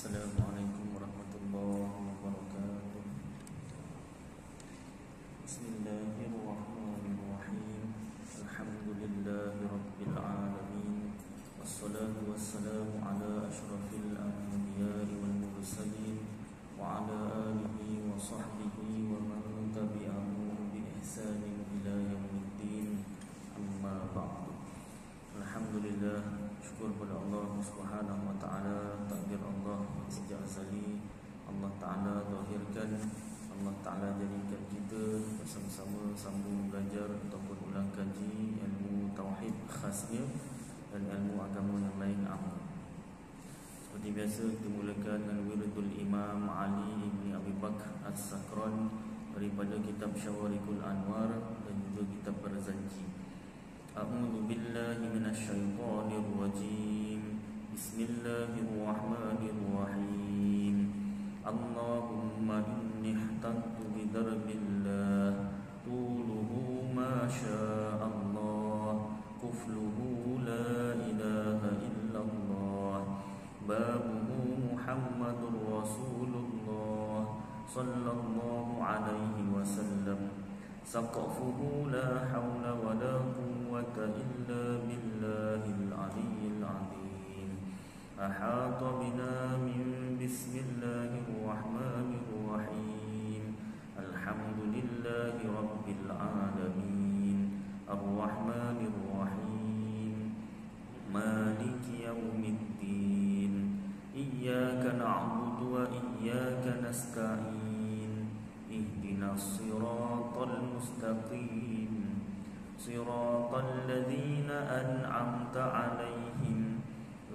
Assalamualaikum warahmatullahi wabarakatuh. Bismillahirrahmanirrahim. Alhamdulillahi rabbil alamin. Wassalatu wassalamu ala asyrafil anbiya'i wal mursalin wa ala alihi wa sahbihi wa man tabi'ahum bi ihsanin ila yaumiddin. Amma ba'du. Alhamdulillah, syukur pada Allah Subhanahu wa taala, takdir Allah sejak azali. Allah taala zahirkan, Allah taala jadikan kita bersama-sama sambung belajar ataupun ulang kaji ilmu tauhid khasnya dan ilmu agama yang lain amal. Seperti biasa kita mulakan dengan wiridul Imam Ali bin Abi Bakar As-Sakran daripada kitab Syawarikul Anwar dan juga kitab Barzanji. A'udzu billahi minasyaitonir rajim. Bismillahirrahmanirrahim. Allahumma inni ihtantu bi darbillah tuluhu ma syaa Allah kufluhu la ilaha illallah babuhu Muhammadur Rasulullah sallallahu alaihi wasallam saqafuhu la hawla wa la quwwata illa billahil aliyyil azim ahata bina min bismillahir rahmanir rahim alhamdulillahi rabbil alamin arrahmanir rahim maliki yaumiddin iyyaka na'budu wa iyyaka nasta'in ihdinas siratal mustaqim siratal ladzina an'amta 'alaihim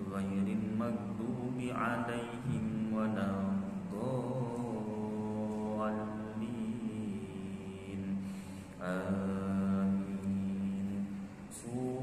ghairil maghdubi 'alaihim waladdallin amin. Sur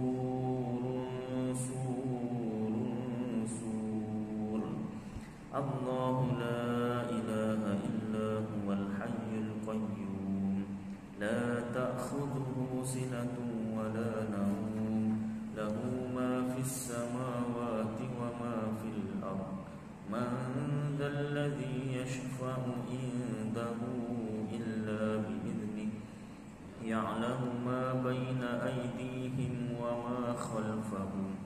Allahu la ilaha illa huwal hayyul qayyum la ta'khudhuhu sinatun wa la nawm lahu ma fis samawati wa ma fil ard man dhal ladzi yashfa'u indahu illa bi idhnihi ya'lamu ma bayna aydihim wa ma khalfahum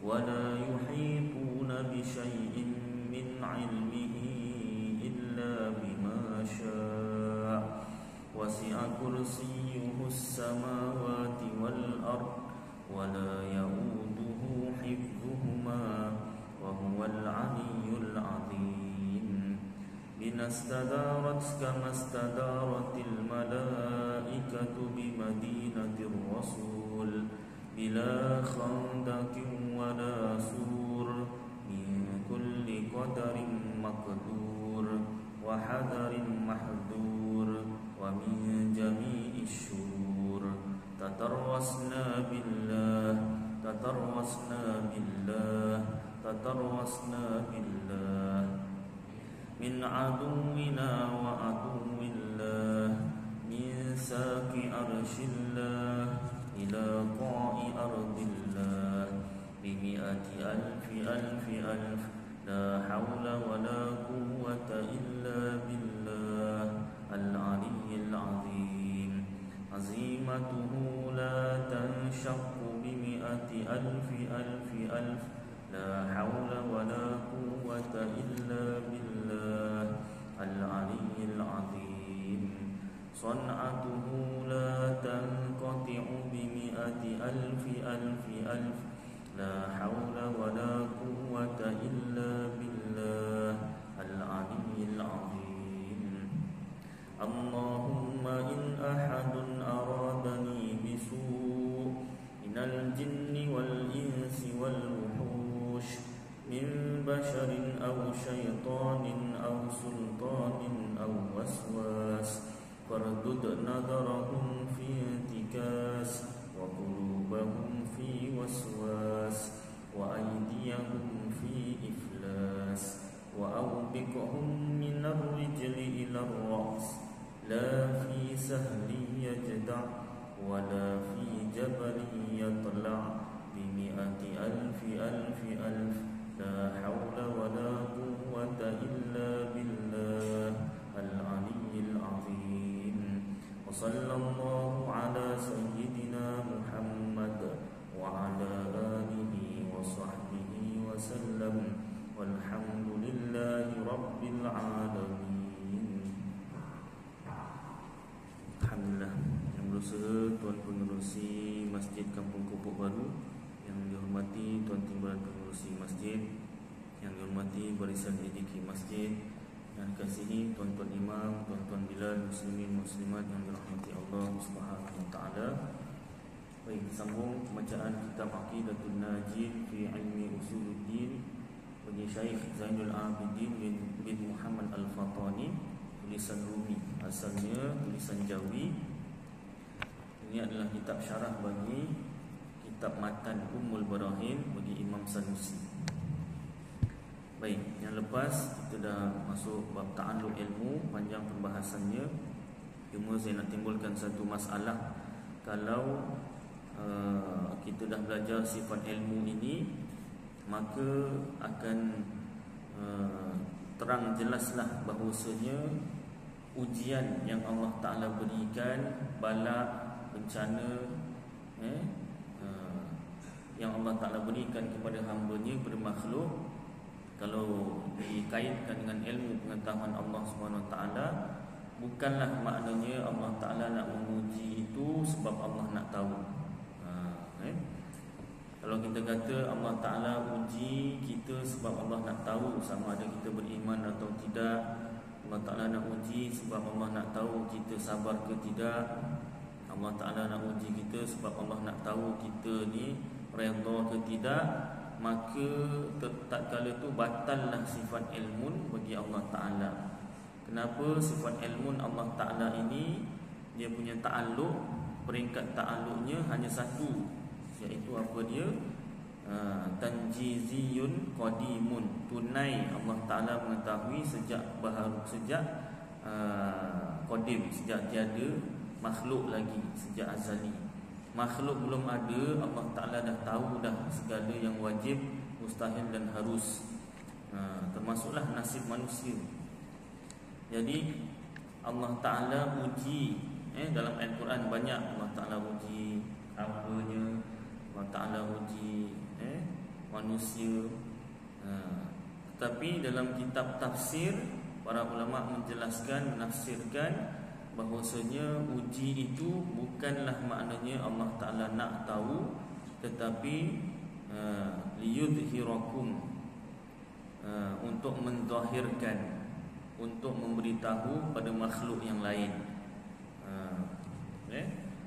wa la yuhituna bi shay'in min 'ilmihi illa bima syaa wasi'a kursiyyuhu as-samawati wal ard wa la ya'uduhu hifdhuhuma wa huwal 'aliyyul 'azim. Binastadarat kama stadaratil malaikatu bi madinatir rasul bila khandaqin wa la sur min kulli qadarin maqdur wa hadarin mahdur wa min jami'i syurur tatarwasna billah tatarwasna billah tatarwasna billah min aduwina wa aduwillah min saqi arshillah ila qa'i ardillah bimi'ati alfi alfi alf la hawla wa la quwwata illa billah al-aliyyil azim azimatuhu la tanshaqqu bimi'ati alfi alfi alf la hawla wa la quwwata illa billah al-aliyyil azim san'atuhu la tanqati'u bimi'ati alfi alfi alf la hawla wa la quwwata illa billah al-aliyyil azim. Allahumma in ahadun aradani bisu' minal jinni wal insi wal wuhush min basharin aw syaitanin aw sultanin aw waswas fardud nadarahum fi intikas wa qulubahum fi waswas wa aydiyahum fi iflas wa awbiqhum min ar-rijli ila ar-ra's la fi sahli yajda' wa la fi jabali yatla' bi mi'ati alfi alfi alf la hawla wa la quwwata sallallahu ala sayyidina Muhammad wa ala alihi wa sahbihi wa sallam walhamdulillahi rabbil alamin. Alhamdulillah. Yang berusaha Tuan Pengerusi Masjid Kampung Kopok Baru, yang dihormati Tuan Timbalan Pengerusi Masjid, yang dihormati barisan ediki masjid, yang dikasihi tuan-tuan imam, tuan-tuan bilal, muslimin muslimat yang dirahmati Allah Subhanahu wa taala. Baik, sambung pembacaan kitab Aqidatul Najid fi Ilmi Usuluddin bagi Syekh Zainul Abidin bin Muhammad Al-Fatani, tulisan Rumi, asalnya tulisan Jawi. Ini adalah kitab syarah bagi kitab matan Ummul Barahin bagi Imam Sanusi. Baik, yang lepas kita dah masuk bab ta'alluq ilmu, panjang pembahasannya. Cuma saya nak timbulkan satu masalah. Kalau kita dah belajar sifat ilmu ini, maka akan terang jelaslah bahawasanya ujian yang Allah Ta'ala berikan, bala, bencana yang Allah Ta'ala berikan kepada hamba-Nya, kepada makhluk, kalau dikaitkan dengan ilmu pengetahuan Allah SWT, bukanlah maknanya Allah Ta'ala nak menguji itu sebab Allah nak tahu. Kalau kita kata Allah Ta'ala uji kita sebab Allah nak tahu sama ada kita beriman atau tidak, Allah Ta'ala nak uji sebab Allah nak tahu kita sabar ke tidak, Allah Ta'ala nak uji kita sebab Allah nak tahu kita ni redha ke tidak, maka tatkala itu batallah sifat ilmun bagi Allah Ta'ala. Kenapa? Sifat ilmun Allah Ta'ala ini dia punya ta'alluq, peringkat ta'alluqnya hanya satu, iaitu apa dia? Tanjiziyun qadimun, tunai Allah Ta'ala mengetahui sejak qadim, sejak tiada makhluk lagi, sejak azali. Makhluk belum ada, Allah Ta'ala dah tahu dah segala yang wajib, mustahil dan harus, termasuklah nasib manusia. Jadi Allah Ta'ala uji, dalam Al-Quran banyak Allah Ta'ala uji hamba-Nya, Allah Ta'ala uji manusia. Tapi dalam kitab tafsir, para ulama menjelaskan, menafsirkan bahawasanya uji itu bukanlah maknanya Allah Ta'ala nak tahu, tetapi liyudhirakum, untuk menzahirkan, untuk memberitahu pada makhluk yang lain.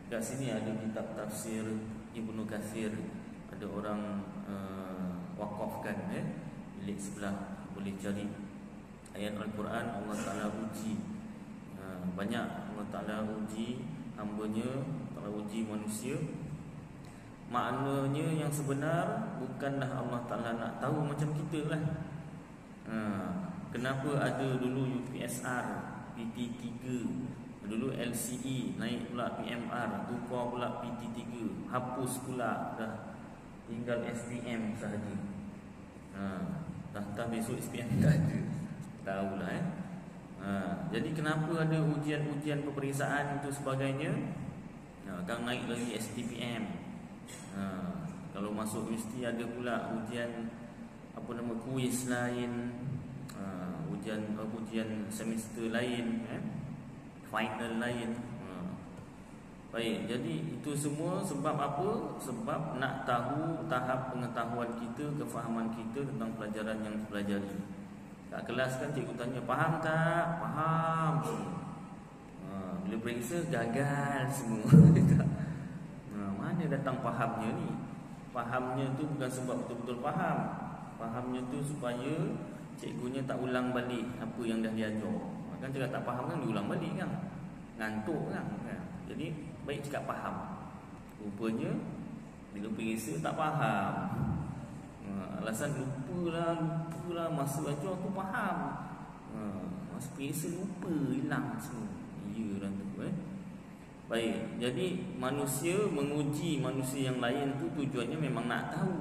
Kat sini ada kitab tafsir Ibnu Katsir, ada orang wakafkan bilik sebelah, boleh cari ayat Al-Quran. Allah Ta'ala uji, banyak Allah Ta'ala uji hamba-Nya, Allah uji manusia. Maknanya yang sebenar bukanlah Allah Ta'ala nak tahu macam kita lah. Kenapa ada dulu UPSR, PT3, dulu LCE, naik pula PMR, tukar pula PT3, hapus pula, dah tinggal SPM sahaja. Dah besok SPM tak ada, tahulah jadi kenapa ada ujian-ujian peperiksaan itu sebagainya? Kan naik lagi STPM. Kalau masuk universiti ada pula ujian kuis lain, ujian semester lain, final lain. Baik, jadi itu semua sebab apa? Sebab nak tahu tahap pengetahuan kita, kefahaman kita tentang pelajaran yang dipelajari. Kat kelas kan cikgu tanya, faham tak? Faham semua. Bila periksa gagal semua. Mana datang fahamnya ni? Fahamnya tu bukan sebab betul-betul faham. Fahamnya tu supaya cikgunya tak ulang balik apa yang dah diajar. Kan cakap tak faham kan diulang balik kan, ngantuk kan. Jadi baik cakap faham. Rupanya bila periksa tak faham. Alasan lupa lah masa ajar tu faham. Masa periksa lupa, hilang semua. Ya lah tu Baik, jadi manusia menguji manusia yang lain tu tujuannya memang nak tahu.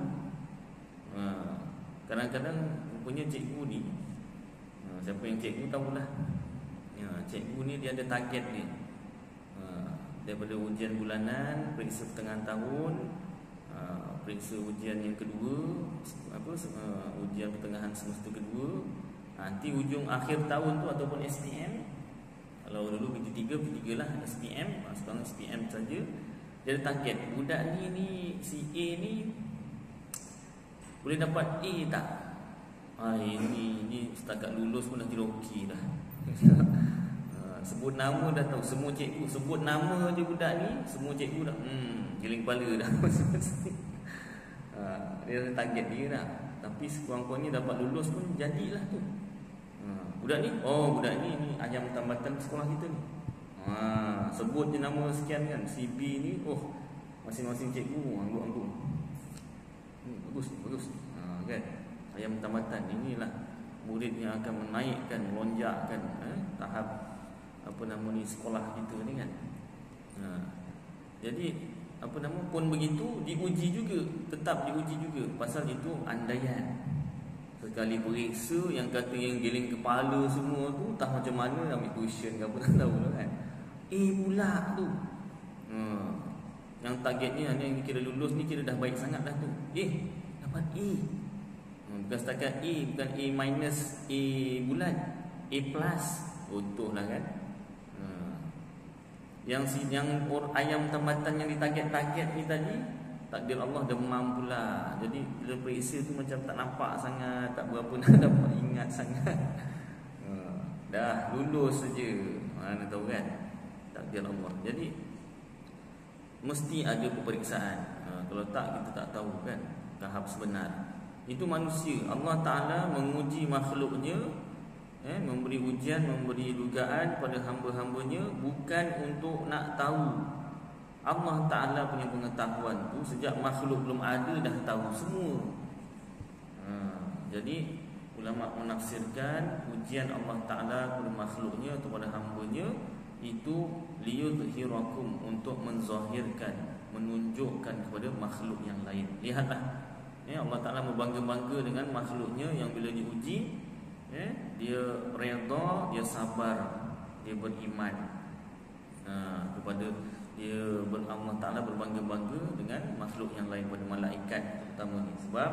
Kadang-kadang rupanya cikgu ni, siapa yang cikgu tahulah, cikgu ni dia ada target ni. daripada ujian bulanan, periksa pertengahan tahun, periksa ujian yang kedua, ujian pertengahan semester kedua, nanti ujung akhir tahun tu ataupun SPM. Kalau dulu PT3 lah SPM, sekarang SPM saja. Dia ada target, budak ni si A ni boleh dapat A tak? Ini setakat lulus pun dah kira okey dah. Sebut nama dah tahu, semua cikgu sebut nama je budak ni, semua cikgu dah giling kepala dah. Dia ada target dia dah. Tapi sekurang-kurangnya dapat lulus pun jadilah tu. Budak ni, budak ni ayam tambatan sekolah kita ni. Sebut je nama sekian kan, si B ni, masing-masing cikgu angguk-angguk. Bagus. Kan? Ayam tambatan inilah murid yang akan menaikkan, melonjakkan tahap sekolah kita ni kan. Jadi pun begitu diuji juga, tetap diuji juga. Pasal itu andaian. Sekali periksa yang kata yang giling kepala semua tu, tak macam mana ambil tuition ke apa tak tahu lah kan. Pula tu. Yang targetnya yang kira lulus ni kira dah baik sangat dah tu. Dapat A. Bukan setakat A, bukan A minus, A bulat, A plus. Contoh lah kan. Yang ayam tambatan yang ditarget-target ni tadi, takdir Allah demam pula. Jadi bila periksa tu macam tak nampak sangat, tak berapa nak dapat ingat sangat. Dah lulus saja. Mana tahu kan, takdir Allah. Jadi mesti ada peperiksaan. Kalau tak, kita tak tahu kan tahap sebenar. Itu manusia. Allah Ta'ala menguji makhluknya, memberi ujian, memberi dugaan pada hamba-hambanya, bukan untuk nak tahu. Allah Ta'ala punya pengetahuan tu sejak makhluk belum ada dah tahu semua. Jadi ulama menafsirkan ujian Allah Ta'ala kepada makhluknya atau pada hambanya itu liyudhhirakum, untuk menzahirkan, menunjukkan kepada makhluk yang lain. Lihatlah, Allah Ta'ala berbangga-bangga dengan makhluknya yang bila diuji, dia redha, dia sabar, dia beriman kepada dia. Allah Ta'ala berbangga-bangga dengan makhluk yang lain, pada malaikat terutama ni. Sebab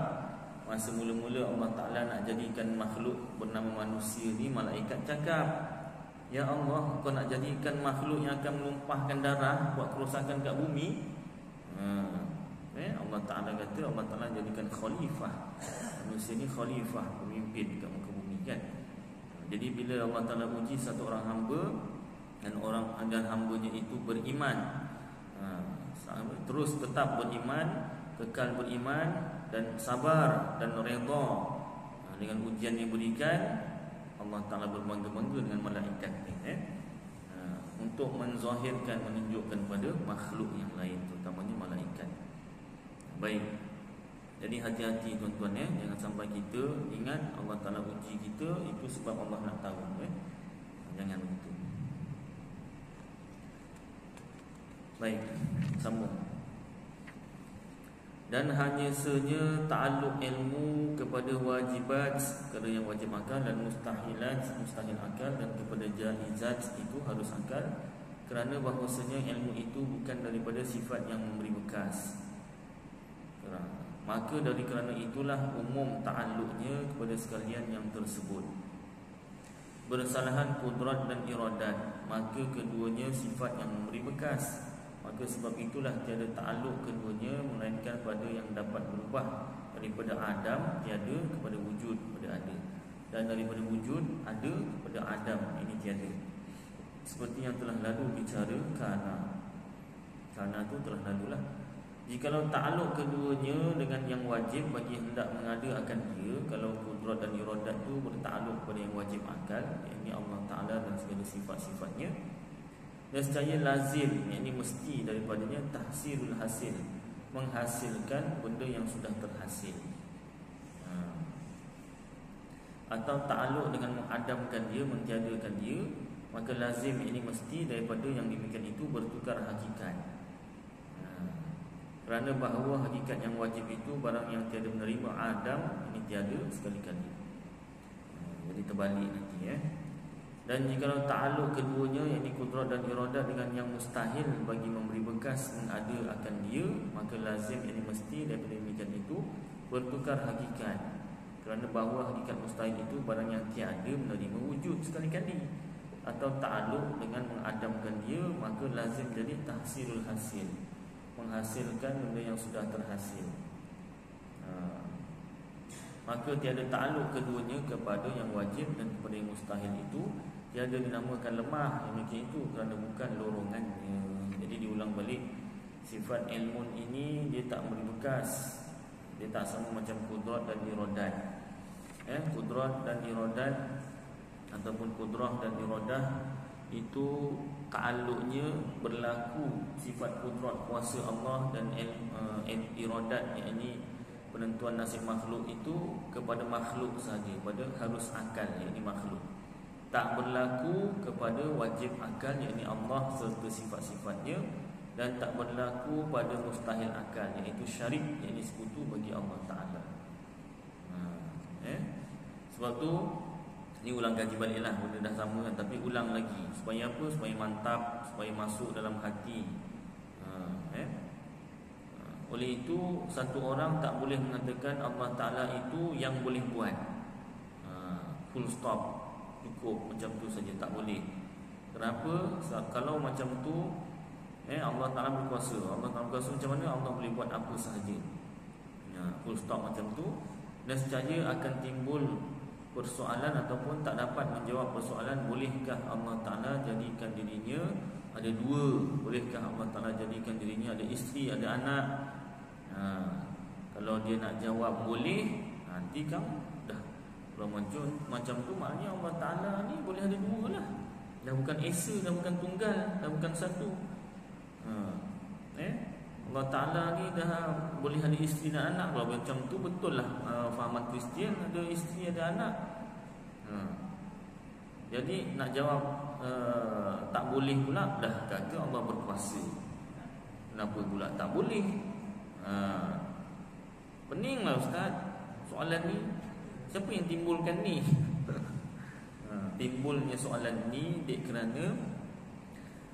masa mula-mula Allah Ta'ala nak jadikan makhluk bernama manusia ni, malaikat cakap, "Ya Allah, kau nak jadikan makhluk yang akan menumpahkan darah, buat kerosakan kat bumi?" Allah Ta'ala kata, Allah Ta'ala jadikan khalifah. Manusia ni khalifah, pemimpin kat muka bumi kan. Jadi bila Allah Ta'ala uji satu orang hamba, dan hambanya itu beriman, terus tetap beriman, kekal beriman dan sabar dan redha dengan ujian yang diberikan, Allah Ta'ala berbangga-bangga dengan malaikat ni, untuk menzahirkan, menunjukkan pada makhluk yang lain, terutamanya malaikat. Baik. Jadi hati-hati tuan-tuan, jangan sampai kita ingat Allah Ta'ala uji kita itu sebab Allah nak tahu. Jangan begitu. Baik, sambung. Dan hanya saja ta'alluq ilmu kepada wajibat, perkara yang wajib akal, dan mustahilat, mustahil akal, dan kepada jaizat itu harus akal, kerana bahawasanya ilmu itu bukan daripada sifat yang memberi bekas. Maka dari kerana itulah umum ta'alluqnya kepada sekalian yang tersebut. Bersalahan kudrat dan iradat, maka keduanya sifat yang memberi bekas. Maka sebab itulah tiada ta'alluq keduanya, melainkan pada yang dapat berubah. Daripada Adam tiada kepada wujud pada ada, dan daripada wujud ada kepada Adam, ini tiada. Seperti yang telah lalu bicara Kana tu telah lalulah. Jikalau ta'alluq keduanya dengan yang wajib bagi hendak mengada akan dia, kalau kudrat dan iradat tu berta'alluq kepada yang wajib akal, yakni Allah Ta'ala dan segala sifat-sifatnya, dan secara lazim, yakni mesti daripadanya tahsilul hasil, menghasilkan benda yang sudah terhasil. Atau ta'alluq dengan mengadamkan dia, mentiadakan dia, maka lazim, yakni mesti daripada yang demikian itu bertukar hakikat. Kerana bahawa hakikat yang wajib itu barang yang tiada menerima Adam, ini tiada sekali-kali. Jadi terbalik nanti Dan jika ta'alluq keduanya, yakni kudrat dan iradat, dengan yang mustahil bagi memberi bekas mengada akan dia, maka lazim, yakni mesti daripada demikian itu bertukar hakikat. Kerana bahawa hakikat mustahil itu barang yang tiada menerima wujud sekali-kali, atau ta'alluq dengan mengadamkan dia, maka lazim jadi tahsilul hasil, menghasilkan benda yang sudah terhasil. Maka tiada ta'alluq keduanya kepada yang wajib dan kepada yang mustahil itu tiada dinamakan lemah. Yang macam itu kerana bukan lorongannya. Jadi diulang balik, sifat ilmu ini dia tak memberi bekas. Dia tak sama macam kudrat dan iradat. Kudrat dan iradat ataupun kudrah dan iradah itu ta'alluqnya berlaku sifat kudrat kuasa Allah dan iradat, yakni penentuan nasib makhluk itu kepada makhluk saja, pada harus akal, yakni makhluk. Tak berlaku kepada wajib akal, yakni Allah serta sifat-sifatnya, dan tak berlaku pada mustahil akal, iaitu syarik, yakni sekutu bagi Allah Ta'ala. Sebab tu ni ulang kaji balik lah, benda dah sama kan, tapi ulang lagi. Supaya apa? Supaya mantap, supaya masuk dalam hati. Oleh itu, satu orang tak boleh mengatakan Allah Ta'ala itu yang boleh buat. Full stop, cukup macam tu saja, tak boleh. Kenapa? Kalau macam tu, Allah Ta'ala berkuasa. Allah Ta'ala berkuasa macam mana? Allah boleh buat apa sahaja. Full stop macam tu. Dan secara akan timbul persoalan ataupun tak dapat menjawab persoalan, bolehkah Allah Ta'ala jadikan dirinya ada dua? Bolehkah Allah Ta'ala jadikan dirinya ada isteri, ada anak? Kalau dia nak jawab boleh, nanti kamu dah. Kalau macam tu, maknanya Allah Ta'ala ni boleh ada dua lah. Dah bukan esa, dah bukan tunggal, dah bukan satu. Allah Ta'ala ni dah boleh ada isteri dan anak. Kalau macam tu betul lah fahaman Kristian, ada isteri ada anak. Jadi nak jawab tak boleh pula, dah kata Allah berkuasa. Kenapa pula tak boleh? Peninglah Ustaz soalan ni. Siapa yang timbulkan ni? Timbulnya soalan ni kerana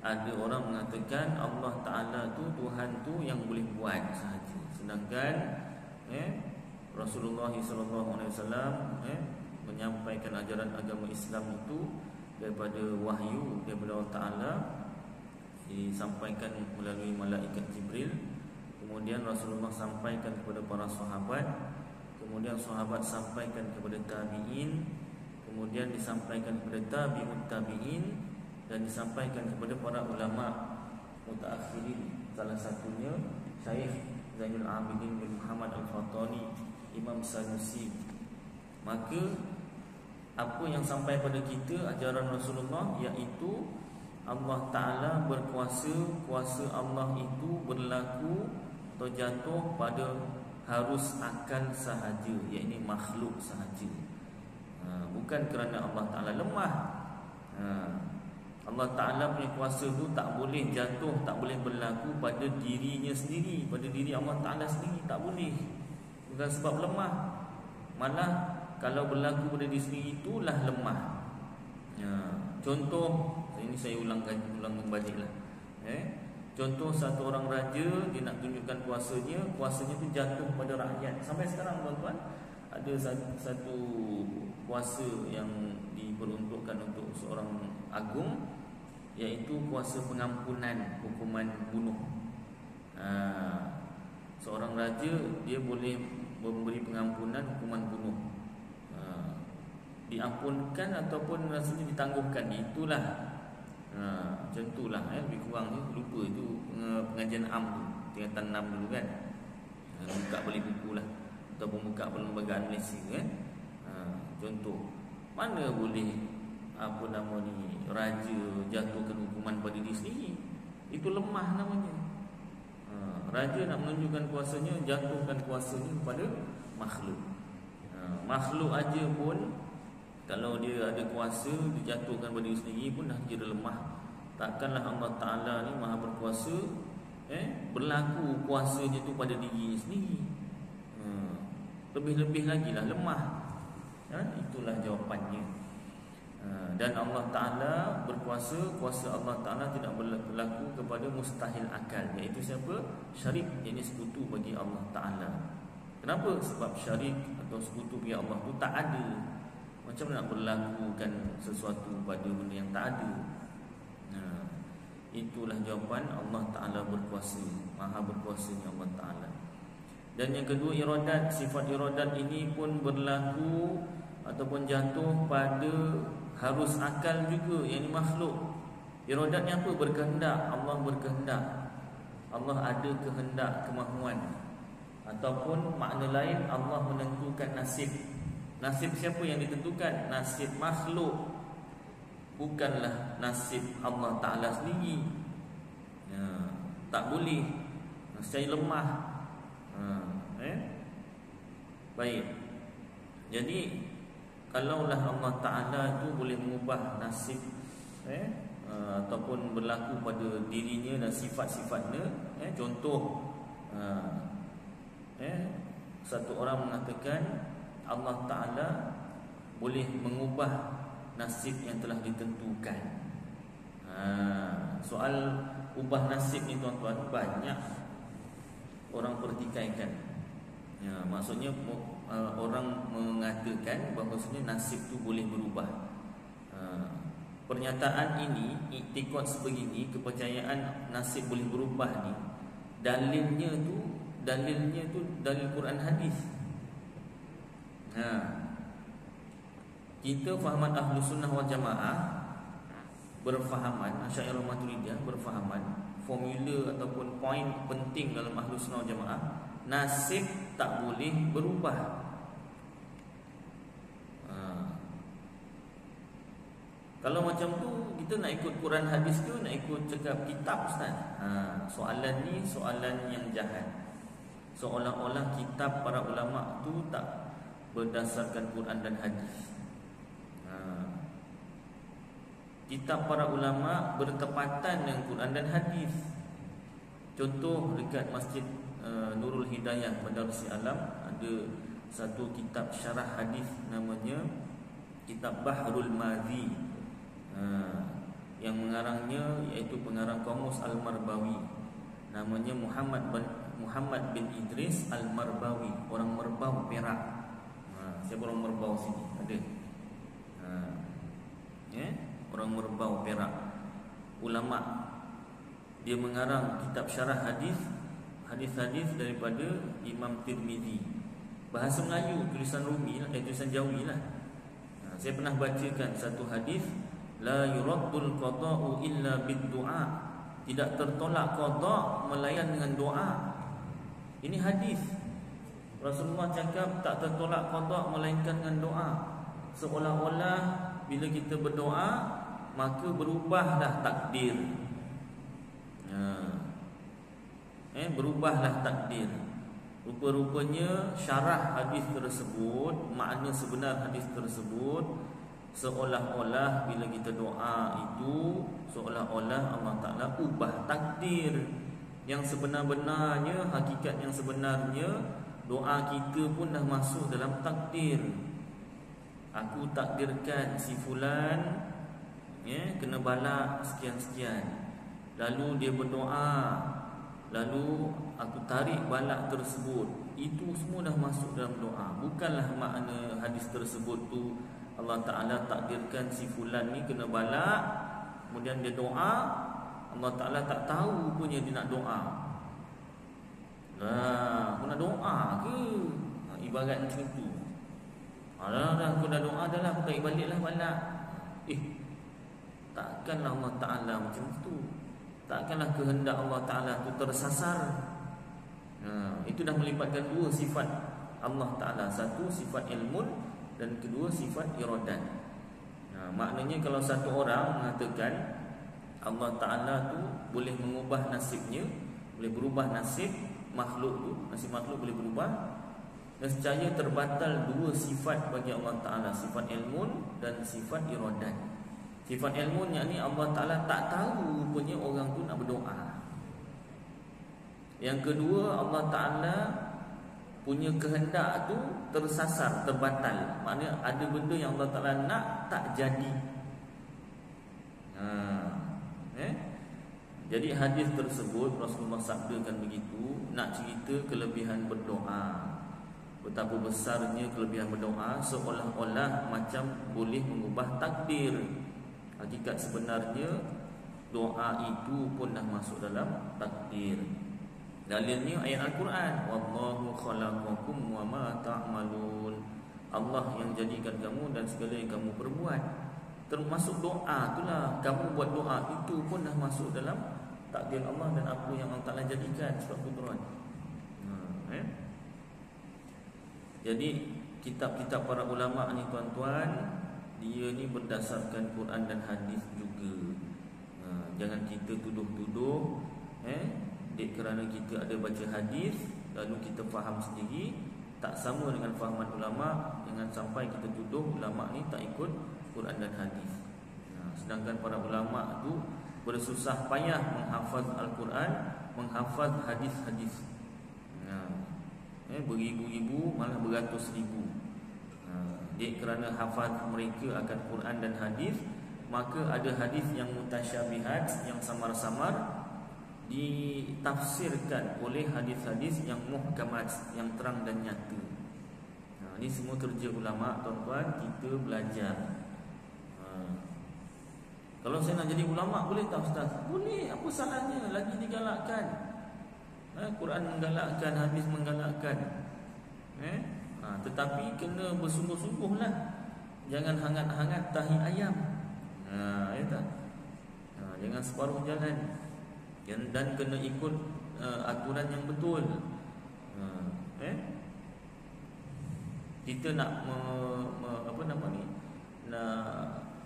ada orang mengatakan Allah Ta'ala tu, Tuhan tu yang boleh buat sahaja. Sedangkan Rasulullah SAW menyampaikan ajaran agama Islam itu daripada wahyu daripada Allah Ta'ala, disampaikan melalui malaikat Jibril. Kemudian Rasulullah sampaikan kepada para sahabat, kemudian sahabat sampaikan kepada tabi'in, kemudian disampaikan kepada tabi'ut tabi'in, dan disampaikan kepada para ulama mutaakhirin. Salah satunya Syekh Zainul Abidin bin Muhammad Al-Fatani, Imam Sanusi. Maka apa yang sampai pada kita ajaran Rasulullah, iaitu Allah Ta'ala berkuasa. Kuasa Allah itu berlaku atau jatuh pada harus akal sahaja, iaitu makhluk sahaja. Bukan kerana Allah Ta'ala lemah. Allah Ta'ala punya kuasa tu tak boleh jatuh, tak boleh berlaku pada dirinya sendiri, pada diri Allah Ta'ala sendiri, tak boleh. Bukan sebab lemah. Malah kalau berlaku pada diri sendiri, itulah lemah. Contoh, ini saya ulang balik lah. Contoh, satu orang raja, dia nak tunjukkan kuasanya tu jatuh pada rakyat. Sampai sekarang tuan-tuan, ada satu kuasa yang diperuntukkan untuk seorang agung, iaitu kuasa pengampunan hukuman bunuh. Seorang raja, dia boleh memberi pengampunan hukuman bunuh, diampunkan ataupun rasanya ditangguhkan. Itulah macam itulah, lebih kurang je. Lupa itu pengajian am tu, tingkatan 6 dulu kan. Buka balik buku lah, ataupun buka perlembagaan Malaysia contoh. Mana boleh raja jatuhkan hukuman pada diri sendiri? Itu lemah namanya. Raja nak menunjukkan kuasanya, jatuhkan kuasanya kepada makhluk. Makhluk aja pun kalau dia ada kuasa, dijatuhkan pada diri sendiri pun dah kira lemah. Takkanlah Allah Ta'ala ni maha berkuasa, berlaku kuasanya tu pada diri sendiri. Lebih-lebih lagi lah lemah. Itulah jawapannya. Dan Allah Ta'ala berkuasa. Kuasa Allah Ta'ala tidak berlaku kepada mustahil akal, iaitu siapa? Syarik, yang sekutu bagi Allah Ta'ala. Kenapa? Sebab syarik atau sekutu bagi Allah itu tak ada. Macam mana nak berlakukan sesuatu pada benda yang tak ada? Itulah jawapan. Allah Ta'ala berkuasa, maha berkuasanya Allah Ta'ala. Dan yang kedua, iradat. Sifat iradat ini pun berlaku ataupun jatuh pada harus akal juga, yang ini makhluk. Iradatnya apa? Berkehendak. Allah berkehendak. Allah ada kehendak, kemahuan. Ataupun makna lain, Allah menentukan nasib. Nasib siapa yang ditentukan? Nasib makhluk, bukanlah nasib Allah Ta'ala sendiri. Tak boleh, secara lemah. Baik. Jadi kalaulah Allah Ta'ala itu boleh mengubah nasib, ataupun berlaku pada dirinya dan sifat-sifatnya, contoh, satu orang mengatakan Allah Ta'ala boleh mengubah nasib yang telah ditentukan. Soal ubah nasib ni tuan-tuan, banyak orang pertikaikan. Maksudnya orang mengatakan bahawasanya nasib tu boleh berubah. Pernyataan ini, iktikad sebegini, kepercayaan nasib boleh berubah ni, dalilnya tu dalil Quran hadis. Kita fahaman Ahlus Sunnah wal Jamaah berfahaman, Asy'ariyah Maturidiyah berfahaman, formula ataupun poin penting dalam Ahlus Sunnah wal Jamaah, nasib tak boleh berubah. Kalau macam tu, kita nak ikut Quran hadis ke nak ikut cakap kitab, Ustaz? Soalan ni soalan yang jahat. Seolah-olah kitab para ulama tu tak berdasarkan Quran dan hadis. Kitab para ulama bertepatan dengan Quran dan hadis. Contoh dekat Masjid Nurul Hidayah Madarisi Alam ada satu kitab syarah hadis, namanya kitab Bahrul Madhi, yang mengarangnya iaitu pengarang Qamus Al-Marbawi, namanya Muhammad bin Idris Al-Marbawi, orang Merbau, Perak. Siapa orang Merbau sini? Ada? Orang Merbau, Perak, ulama. Dia mengarang kitab syarah hadis daripada Imam Tirmizi, bahasa Melayu, tulisan Rumi lah, tulisan Jawi lah. Saya pernah bacakan satu hadis, la yuraddul qada'u illa bid-du'a, tidak tertolak qada' melayan dengan doa. Ini hadis Rasulullah cakap tak tertolak qada' melainkan dengan doa. Seolah-olah bila kita berdoa maka berubahlah takdir. Berubahlah takdir. Rupa-rupanya syarah hadis tersebut, makna sebenar hadis tersebut, seolah-olah bila kita doa itu seolah-olah Allah Ta'ala ubah takdir. Yang sebenar-benarnya, hakikat yang sebenarnya, doa kita pun dah masuk dalam takdir. Aku takdirkan si fulan kena balak sekian-sekian, lalu dia berdoa, lalu aku tarik balak tersebut. Itu semua dah masuk dalam doa. Bukanlah makna hadis tersebut tu Allah Ta'ala takdirkan si fulan ni kena balak, kemudian dia doa, Allah Ta'ala tak tahu punya dia nak doa. Aku nak doa ke? Ibarat macam tu. Dah aku dah doa dah lah, aku tarik balik lah balak. Takkanlah Allah Ta'ala macam tu. Takkanlah kehendak Allah Ta'ala tu tersasar. Itu dah melibatkan dua sifat Allah Ta'ala. Satu sifat ilmun dan kedua sifat iradat. Maknanya kalau satu orang mengatakan Allah Ta'ala tu boleh mengubah nasibnya, boleh berubah nasib makhluk tu, nasib makhluk boleh berubah, dan secaya terbatal dua sifat bagi Allah Ta'ala, sifat ilmun dan sifat iradat. Sifat ilmun yakni Allah Ta'ala tak tahu punya orang tu nak berdoa. Yang kedua, Allah Ta'ala punya kehendak tu tersasar, terbatal. Maknanya ada benda yang Allah Ta'ala nak tak jadi. Jadi hadis tersebut Rasulullah sabdakan begitu, nak cerita kelebihan berdoa. Betapa besarnya kelebihan berdoa, seolah-olah macam boleh mengubah takdir. Hakikat sebenarnya doa itu pun dah masuk dalam takdir. Dalilnya ayat Al-Quran, wallahu khalaqakum wa ma ta'malun. Allah yang jadikan kamu dan segala yang kamu perbuat. Termasuk doa itulah. Kamu buat doa itu pun dah masuk dalam takdir Allah dan apa yang Allah Ta'ala jadikan. Surah Quran. Jadi kitab-kitab para ulama ni tuan-tuan, dia ni berdasarkan Quran dan hadis juga. Jangan kita tuduh-tuduh kerana kita ada baca hadis lalu kita faham sendiri tak sama dengan fahaman ulama. Jangan sampai kita tuduh ulama ni tak ikut Quran dan hadis. Sedangkan para ulama tu bersusah payah menghafaz Al-Quran, menghafaz hadis-hadis. Beribu-ribu, malah beratus ribu. Kerana hafaz mereka akan Quran dan hadis, maka ada hadis yang mutasyabihat, yang samar-samar, ditafsirkan oleh hadis-hadis yang muhkamat, yang terang dan nyata. Ini semua kerja ulama tuan-tuan, kita belajar. Kalau saya nak jadi ulama boleh tak Ustaz? Boleh, apa salahnya? Lagi digalakkan. Quran menggalakkan, hadis menggalakkan. Tetapi kena bersungguh-sungguhlah. Jangan hangat-hangat tahi ayam. Ya tak? Jangan separuh jalan. Dan kena ikut aturan yang betul. Kita nak nak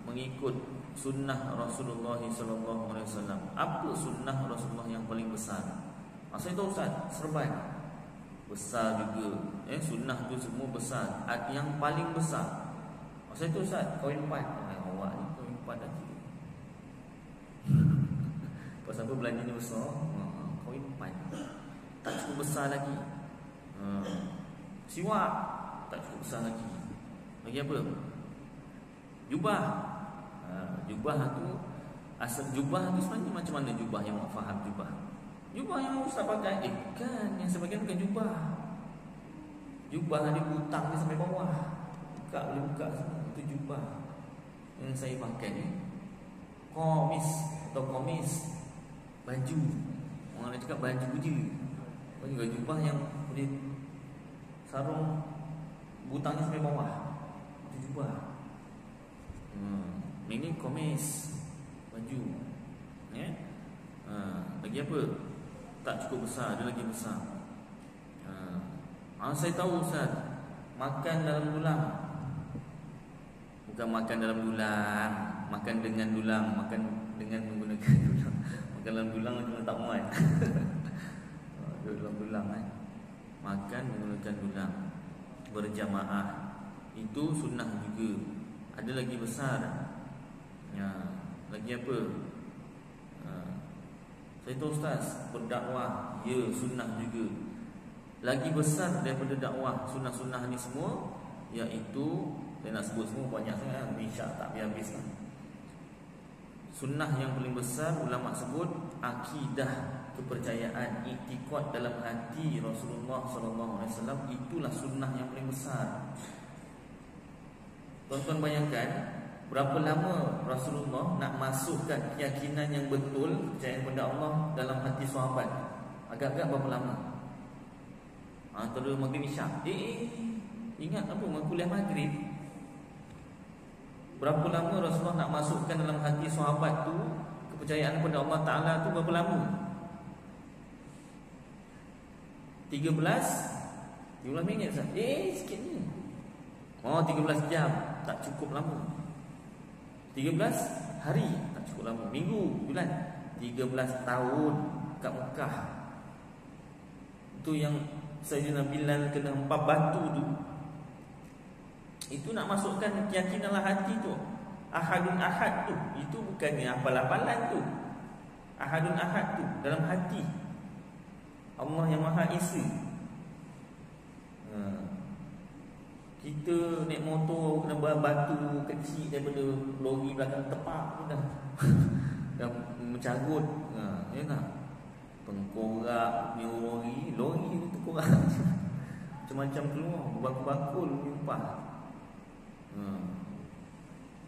mengikut sunnah Rasulullah SAW. Apa sunnah Rasulullah yang paling besar? Maksudnya itu Ustaz, serban besar juga. Sunnah tu semua besar. Yang paling besar, maksudnya itu Ustaz, koin 4. Awak ni koin 4 lagi. Pasal apa belanjanya besar? Koin 4 tak cukup besar lagi. Siwak tak cukup besar lagi. Lagi apa? Jubah. Jubah tu, asal jubah tu sebenarnya macam mana jubah yang awak faham jubah? Jubah yang Ustaz pakai, kan yang sebagian bukan jubah. Jubah ada butang ni sampai bawah. Boleh buka semua. Itu jubah yang saya pakai ni. Komis atau komis, baju. Orang nak cakap baju je. Juga jubah yang boleh sarung butangnya sampai bawah. Itu jubah. Ini komis, baju. Lagi apa? Tak cukup besar, ada lagi besar. Saya tahu Ustaz, makan dalam dulang. Bukan makan dalam dulang, makan dengan dulang, makan dengan menggunakan dulang. Makan dalam dulang cuma tak muat. Dalam dulang makan menggunakan dulang berjamaah. Itu sunnah juga. Ada lagi besar. Lagi apa? Saya tahu Ustaz, berdakwah, ya, sunnah juga. Lagi besar daripada dakwah, sunnah-sunnah ni semua, iaitu, saya nak sebut semua banyak sangat, insya tak habis lah. Sunnah yang paling besar ulama sebut akidah, kepercayaan, iktikad dalam hati Rasulullah SAW. Itulah sunnah yang paling besar. Tuan-tuan bayangkan berapa lama Rasulullah nak masukkan keyakinan yang betul, kepercayaan kepada Allah dalam hati sahabat. Agak-agak berapa lama? Antara maghrib isyak. Ingat apa? Kuliah maghrib. Berapa lama Rasulullah nak masukkan dalam hati sahabat tu kepercayaan kepada Allah Ta'ala tu berapa lama? 13 minit Ustaz. Sikit ni. 13 jam. Tak cukup lama. 13 hari tak cukup lama. Minggu, bulan. 13 tahun kat Mekah. Itu yang Sayyidina Bilal kena 4 batu tu. Itu nak masukkan keyakinan dalam hati tu. Ahadun ahad tu. Itu bukannya hafal-hafalan tu. Ahadun ahad tu dalam hati. Allah yang Maha Esa. Kita naik motor kena batu kecil daripada lori belakang tepak pun dah mencarut. Ya tak? Pengkorak ni lori ni terkorak macam-macam keluar, bakul-bakul menyumpah.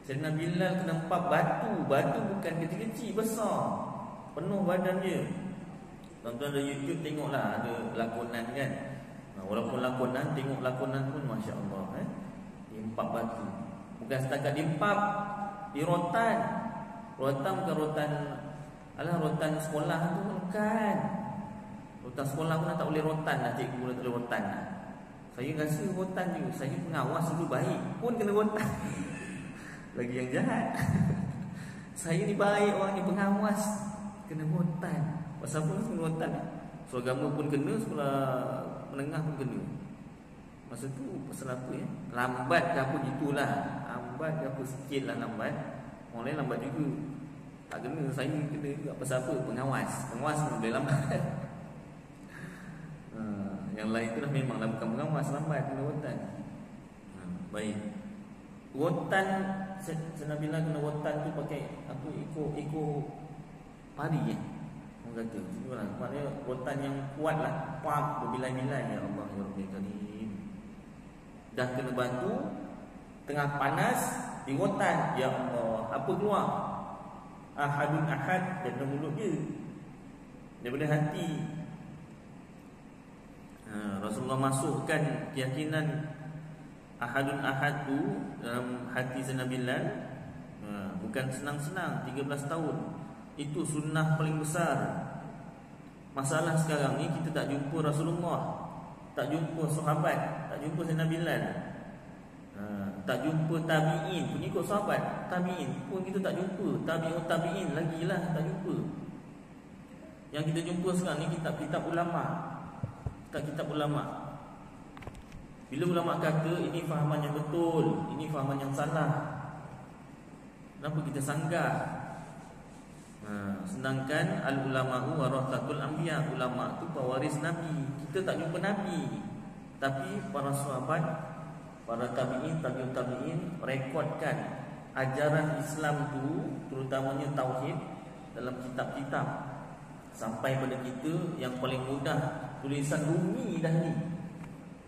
Sayyidina Bilal kena empat batu bukan kecil-kecil, besar, penuh badan dia. Tuan-tuan ada YouTube tengoklah, ada lakonan kan. Walaupun lakonan, tengok lakonan pun Masya Allah Diempap batu. Bukan setakat diempap, dirotan. Rotan bukan rotan rotan sekolah tu, bukan. Rotan sekolah pun tak boleh rotan lah, cikgu tak boleh rotan lah. Saya rasa rotan juga. Saya pengawas dulu baik pun kena rotan. Lagi yang jahat. Saya ni baik, orang ni pengawas kena rotan. Pasal apa kena rotan? Sekolah agama pun kena, sekolah menengah pun kena. Masa tu pasal apa ya? Lambat ke apa gitulah. Lambat ke apa sikit lah lambat. Orang lain lambat juga. Tak kena, saya kena juga. Pasal apa? Pengawas pun boleh lambat. Yang lain tu dah memanglah bukan pengawas, lambat kena rotan. Baik. Rotan, Sayyidina Bilal kena rotan tu pakai apa? Ekor pari orang kata. Maknanya rotan yang kuat lah. Pam, berbilai-bilai. Ya Allah, ya Rabbi Karim. Dah kena batu, tengah panas, di rotan. Ya Allah, apa keluar? Ahadun ahad daripada mulut dia, daripada hati. Rasulullah masukkan keyakinan ahadun ahad tu dalam hati Sayyidina Bilal. Bukan senang-senang, 13 tahun. Itu sunnah paling besar. Masalah sekarang ni kita tak jumpa Rasulullah, tak jumpa sahabat, tak jumpa Sayyidina Bilal, tak jumpa tabi'in, pengikut sahabat tabi'in pun kita tak jumpa. Tabi'ut tabi'in lagilah tak jumpa. Yang kita jumpa sekarang ni kitab-kitab ulama. Kitab-kitab ulama. Bila ulama kata ini fahaman yang betul, ini fahaman yang salah, kenapa kita sanggah? Sedangkan al-ulama'u warathatul anbiya, ulama tu pewaris Nabi. Kita tak jumpa Nabi, tapi para sahabat, para tabi'in, tabi'ut tabi'in rekodkan ajaran Islam tu, terutamanya tauhid, dalam kitab-kitab sampai pada kita. Yang paling mudah tulisan Rumi dah ni.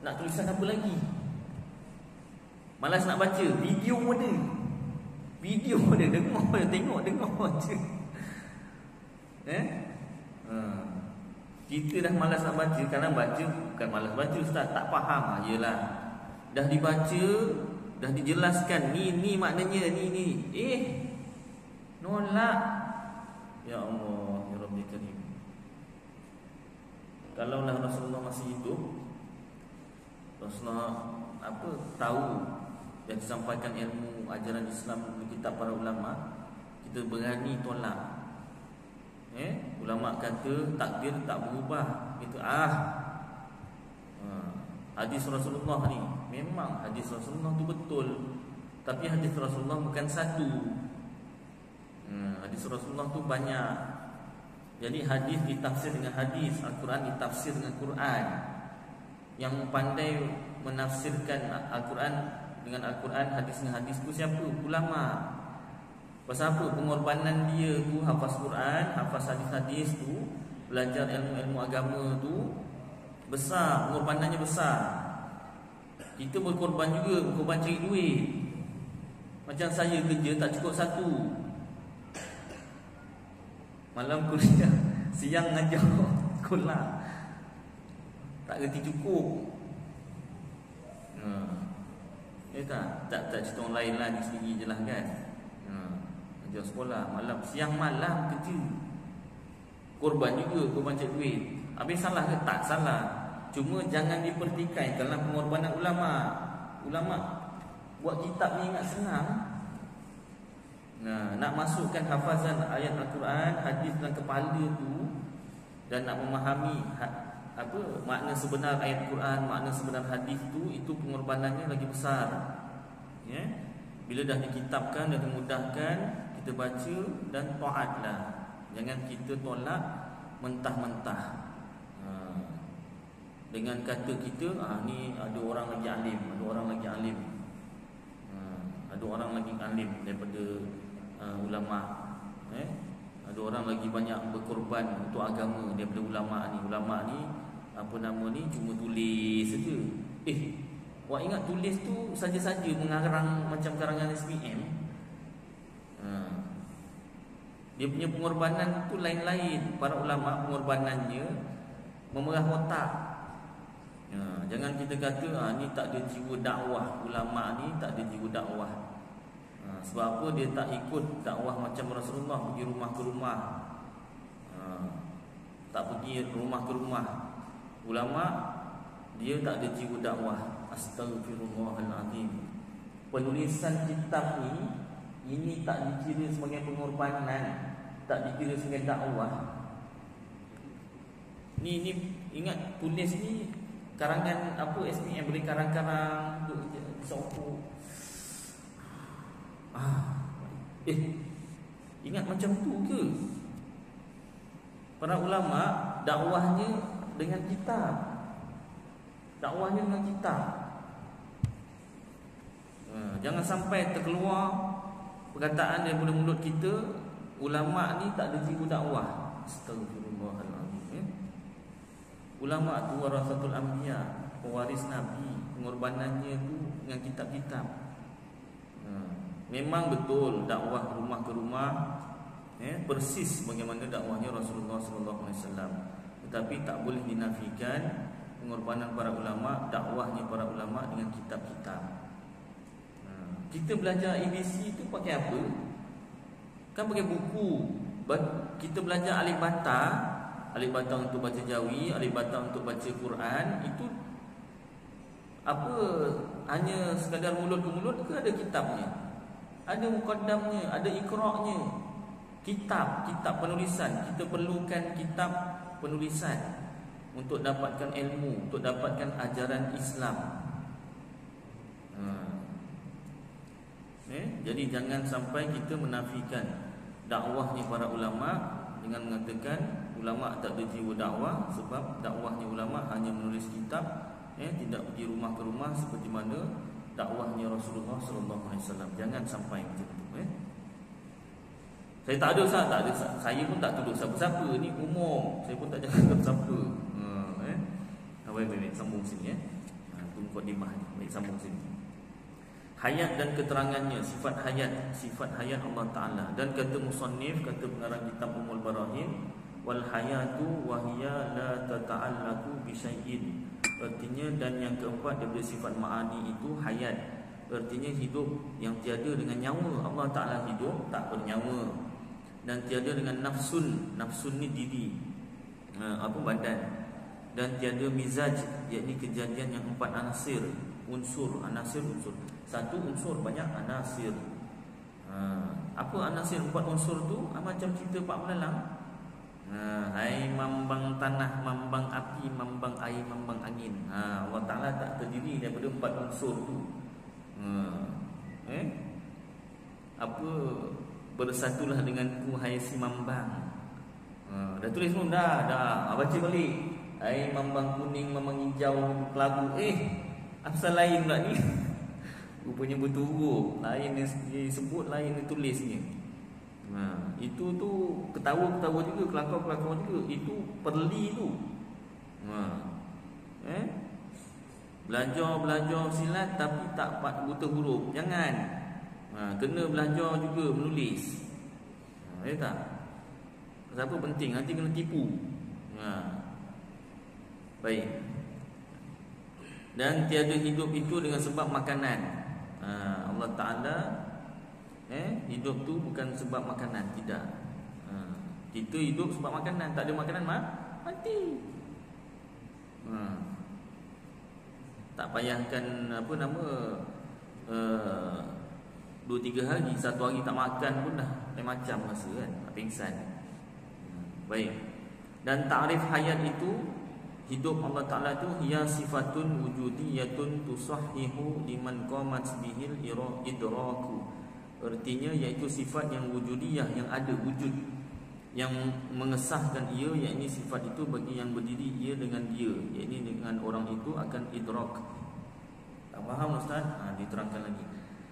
Nak tulisan apa lagi? Malas nak baca, video ada. Video ada, dengar je. Kita dah malas nak baca. Kadang baca, bukan malas baca ustaz, tak faham. Yelah, dah dibaca, dah dijelaskan, ni maknanya, ni. Nolak. Ya Allah, ya Rabbi Karim. Kalaulah Rasulullah masih hidup, Rasulullah tahu dan disampaikan ilmu ajaran Islam di kitab para ulama, kita berani tolak. Ulama kata takdir tak berubah. Itu hadis Rasulullah ni, memang hadis Rasulullah tu betul, tapi hadis Rasulullah bukan satu. Hadis Rasulullah tu banyak. Jadi hadis ditafsir dengan hadis, Al-Quran ditafsir dengan Quran. Yang pandai menafsirkan Al-Quran dengan Al-Quran, hadis dengan hadis tu siapa? Ulama. Pasal apa? Pengorbanan dia tu hafaz Quran, hafaz hadis-hadis tu, belajar ilmu-ilmu agama tu besar, pengorbanannya besar. Kita berkorban juga, berkorban cari duit. Macam saya kerja tak cukup satu, malam kuliah, siang ngajar sekolah, tak reti cukup. Ya tak cerita orang lain lah, di sendiri je lah kan. Ngajar sekolah, malam, siang malam kerja, korban juga, korban cari duit. Habis salah ke? Tak salah. Cuma jangan dipertikaikan dalam pengorbanan ulama. Ulama buat kitab ni ingat senang. Nak masukkan hafazan ayat Al-Quran, hadis dalam kepala tu, dan nak memahami makna sebenar ayat Quran, makna sebenar hadis tu, itu pengorbanannya lagi besar. Ya? Bila dah dikitabkan, dah dimudahkan, kita baca dan taatlah. Jangan kita tolak mentah-mentah. dengan kata kita, ni ada orang lagi alim, ada orang lagi alim, ada orang lagi alim daripada ulama, ada orang lagi banyak berkorban untuk agama daripada ulama ni. Ulama ni apa nama ni cuma tulis saja. Awak ingat tulis tu saja-saja mengarang macam karangan SPM? Dia punya pengorbanan tu lain-lain. Para ulama pengorbanannya memerah otak. Jangan kita kata ni tak ada jiwa dakwah. Ulama ni tak ada jiwa dakwah. Sebab apa? Dia tak ikut dakwah macam Rasulullah, pergi rumah ke rumah, tak pergi rumah ke rumah. Ulama dia tak ada jiwa dakwah. Astaghfirullahaladzim. Penulisan kitab ini tak dikira sebagai pengorbanan, tak dikira sebagai dakwah. Ni ingat, tulis ni karangan apa SPM, boleh karang-karang untuk sopo. Ingat macam tu ke? Para ulama dakwahnya dengan kitab. Dakwahnya dengan kitab. Jangan sampai terkeluar perkataan daripada mulut kita, ulama ni tak ada jiwa dakwah. Astagfirullahaladzim. Ulama tu warasatul anbiya, pewaris nabi. Pengorbanannya tu dengan kitab-kitab. Memang betul dakwah rumah ke rumah, persis bagaimana dakwahnya Rasulullah SAW. Tetapi tak boleh dinafikan pengorbanan para ulama, dakwahnya para ulama dengan kitab-kitab. Kita belajar ABC tu pakai apa? Kan pakai buku. Kita belajar alif bata untuk baca Jawi, alif bata untuk baca Quran. Itu apa? Hanya sekadar mulut ke mulut ke ada kitabnya? Ada muqaddamnya, ada iqra'nya. Kitab penulisan. Kita perlukan kitab penulisan untuk dapatkan ilmu, untuk dapatkan ajaran Islam. Jadi jangan sampai kita menafikan dakwahnya para ulama dengan mengatakan ulama tak ada jiwa dakwah, sebab dakwahnya ulama hanya menulis kitab, tidak pergi rumah ke rumah seperti mana dakwahnya Rasulullah SAW. Jangan sampai macam tu. Saya tak ada Ustaz, tak ada. Saya pun tak tuduh siapa-siapa, ni umum. Saya pun tak cakap siapa. Baik, sambung sini tu mukadimah ni. Baik, sambung sini. Hayat dan keterangannya, sifat hayat Allah Ta'ala. Dan kata musannif, kata pengarang kitab Ummul Barahin, wal hayatu wahiya la tata'allaku bisyai'in. Artinya, dan yang keempat daripada sifat ma'ani itu hayat. Artinya hidup yang tiada dengan nyawa. Allah Ta'ala hidup tak bernyawa. Dan tiada dengan nafsun. Nafsun ni diri, badan. Dan tiada mizaj, yakni kejadian yang empat anasir. Unsur. Satu unsur, banyak anasir. Apa anasir empat unsur tu? Macam cerita Pak Belalang. Hai mambang tanah, mambang api, mambang air, mambang angin. Allah Ta'ala tak terdiri daripada empat unsur tu. Bersatulah denganku hai si mambang. Dah tulis pun dah. Baca balik. Hai mambang kuning, mambang hijau, kelabu. Asal lain pula ni. Rupanya betul huruf. Lain dia sebut, lain dia tulisnya. Itu tu ketawa juga, kelakar juga. Itu perli tu. Belajar silat tapi tak buta huruf. Jangan. Kena belajar juga menulis. Tak? Kenapa penting? Nanti kena tipu. Baik. Dan tiada hidup itu dengan sebab makanan. Allah Ta'ala hidup tu bukan sebab makanan. Tidak. Kita hidup sebab makanan. Tak ada makanan mati. Tak payahkan 2-3 hari, 1 hari tak makan pun dah macam rasa kan, nak pingsan. Baik. Dan ta'rif hayat itu, hidup Allah Ta'ala itu, hiya sifatun wujudiyatun tusahhihu liman qamat bihil idraku. Artinya iaitu sifat yang wujudiyah, yang ada wujud. yang mengesahkan ia, yakni sifat itu bagi yang berdiri ia dengan dia, yakni dengan orang itu akan idrak. Tak faham Ustaz? Diterangkan lagi.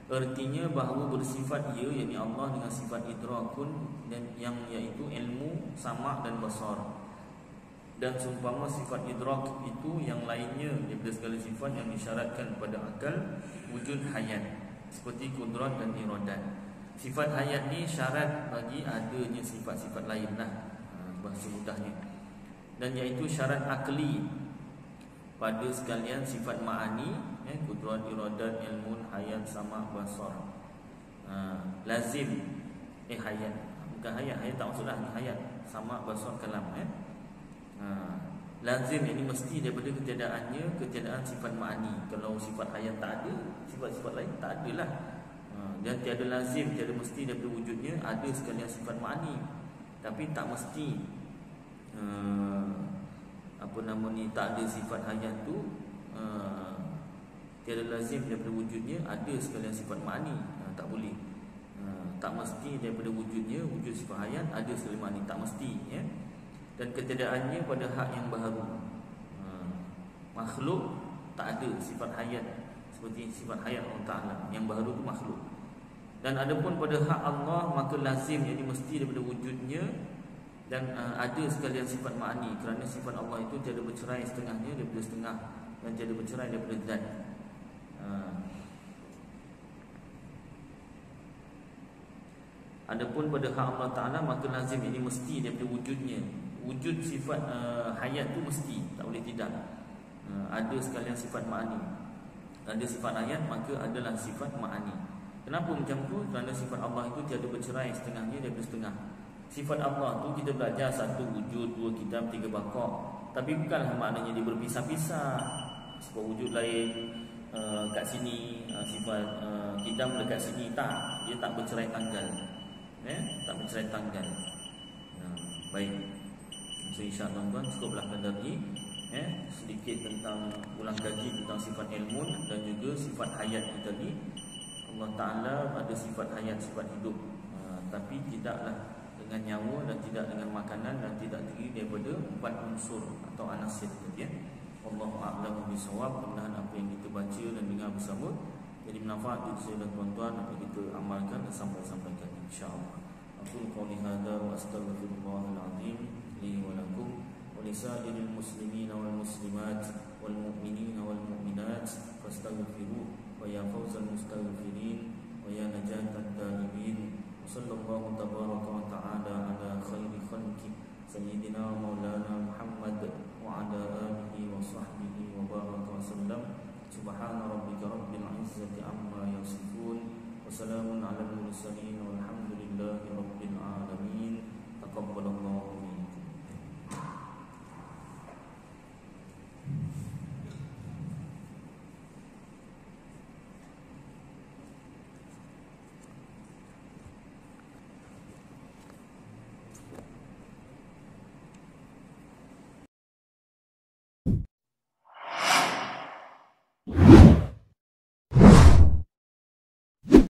Artinya bahawa bersifat ia, yakni Allah, dengan sifat idrakun, dan yang iaitu ilmu, sama' dan basar. Dan seumpama sifat idrak itu yang lainnya daripada segala sifat yang disyaratkan pada akal wujud hayat, seperti kudrat dan iradat. Sifat hayat ni syarat bagi adanya sifat-sifat lain lah, bahasa mudahnya. Dan iaitu syarat akli pada sekalian sifat ma'ani, kudrat, iradat, ilmun, hayat, sama', basar. Lazim hayat, bukan hayat, hayat tak maksudlah ni hayat, sama', basar, kalam. Lazim ini mesti daripada ketiadaan sifat ma'ani. Kalau sifat hayat tak ada, sifat-sifat lain tak ada lah. Dan tiada lazim, tiada mesti daripada wujudnya ada sekalian sifat ma'ani. Tapi tak mesti tak ada sifat hayat tu tiada lazim daripada wujudnya ada sekalian sifat ma'ani. Tak boleh. Tak mesti daripada wujudnya wujud sifat hayat ada sekalian ma'ani, tak mesti, ya. Dan ketiadaannya pada hak yang baharu. Makhluk tak ada sifat hayat seperti sifat hayat Allah Ta'ala. Yang baharu itu makhluk. Dan adapun pada hak Allah, maka lazim, jadi mesti daripada wujudnya dan ada sekalian sifat ma'ani. Kerana sifat Allah itu tiada bercerai setengahnya daripada setengah, dan tiada bercerai daripada zat. Adapun pada hak Allah Ta'ala, maka lazim, ini mesti daripada wujudnya. Wujud sifat hayat tu mesti, tak boleh tidak. Ada sekalian sifat ma'ani. Ada sifat hayat, maka adalah sifat ma'ani. Kenapa macam tu? Kerana sifat Allah itu tiada bercerai setengahnya daripada setengah. Sifat Allah tu kita belajar satu wujud, dua kitab, tiga bakok. Tapi bukanlah maknanya dia berpisah-pisah. Sebab wujud lain kat sini, sifat kitab dekat sini, tak. Dia tak bercerai tanggal. Tak bercerai tanggal. Baik. So insya-Allah tuan cukuplah dari sedikit tentang ulang kaji tentang sifat ilmu dan juga sifat hayat kita ni. Allah Ta'ala ada sifat hayat, sifat hidup, tapi tidaklah dengan nyawa dan tidak dengan makanan dan tidak terdiri daripada 4 unsur atau anasir, ya. Wallahu a'lam bishawab. Mudah-mudahan apa yang kita baca dan dengar bersama jadi manfaat untuk saya dan tuan-tuan, apa kita amalkan dan sampaikan insya-Allah. Aku qouli hadza wa astaghfirullahal azim li wa lakum wa lisa'iril muslimin wal muslimat wal mu'minin wal mu'minat fastaghfiruh wa ya fawzal mustaghfirin wa ya najatat taibin. Sallallahu tabaraka wa ta'ala ala khairi khalqi sayyidina maulana Muhammad wa ala alihi wa sahbihi wa baraka wa sallam. Subhana rabbika rabbil izzati amma yasifun wa salamun ala al mursalin walhamdulillahi rabbil alamin. Taqabbalallahu